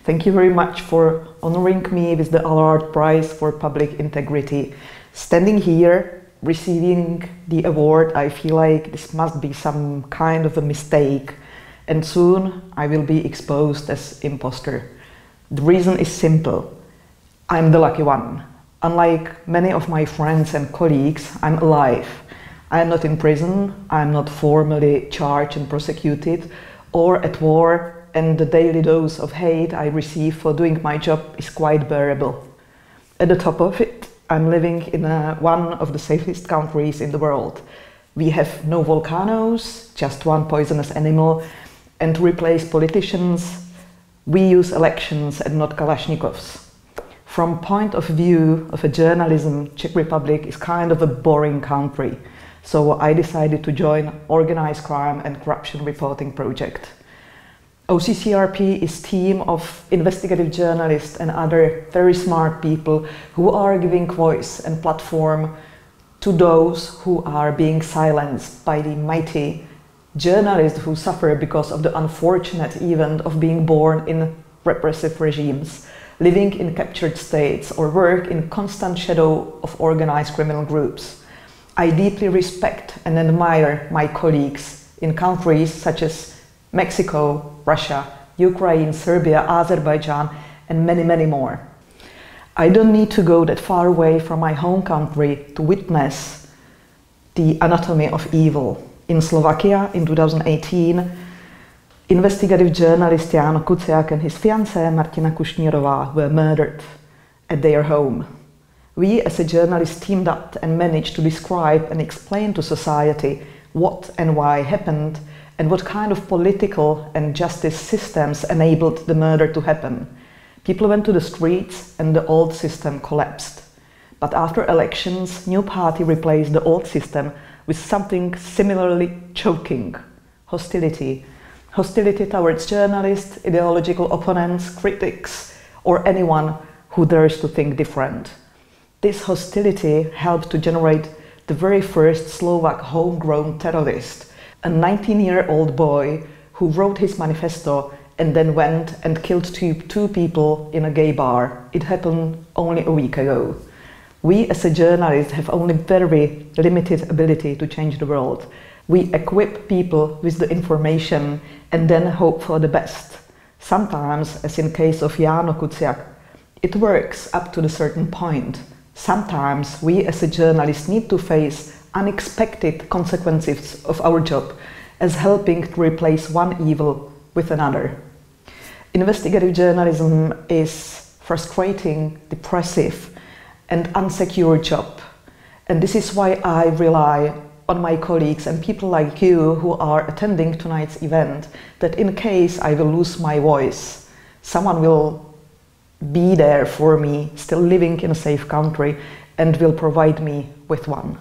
Thank you very much for honoring me with the Allard Prize for Public Integrity. Standing here, receiving the award, I feel like this must be some kind of a mistake, and soon I will be exposed as imposter. The reason is simple. I'm the lucky one. Unlike many of my friends and colleagues, I'm alive. I'm not in prison, I'm not formally charged and prosecuted, or at war, and the daily dose of hate I receive for doing my job is quite bearable. At the top of it, I'm living in one of the safest countries in the world. We have no volcanoes, just one poisonous animal, and to replace politicians, we use elections and not Kalashnikovs. From point of view of a journalism, Czech Republic is kind of a boring country. So I decided to join Organized Crime and Corruption Reporting Project. OCCRP is a team of investigative journalists and other very smart people who are giving voice and platform to those who are being silenced by the mighty journalists who suffer because of the unfortunate event of being born in repressive regimes, living in captured states, or work in constant shadow of organized criminal groups. I deeply respect and admire my colleagues in countries such as Mexico, Russia, Ukraine, Serbia, Azerbaijan, and many, many more. I don't need to go that far away from my home country to witness the anatomy of evil. In Slovakia, in 2018, investigative journalist Jan Kuciak and his fiancée Martina Kušnírová were murdered at their home. We as a journalist teamed up and managed to describe and explain to society what and why happened and what kind of political and justice systems enabled the murder to happen. People went to the streets and the old system collapsed. But after elections, new party replaced the old system with something similarly choking: hostility. Hostility towards journalists, ideological opponents, critics, or anyone who dares to think different. This hostility helped to generate the very first Slovak homegrown terrorist, a 19-year-old boy who wrote his manifesto and then went and killed two people in a gay bar. It happened only a week ago. We as a journalist have only very limited ability to change the world. We equip people with the information and then hope for the best. Sometimes, as in case of Jano Kuciak, it works up to a certain point. Sometimes we as a journalist need to face unexpected consequences of our job as helping to replace one evil with another. Investigative journalism is frustrating, depressive, and unsecure job. And this is why I rely on my colleagues and people like you who are attending tonight's event, that in case I will lose my voice, someone will be there for me, still living in a safe country, and will provide me with one.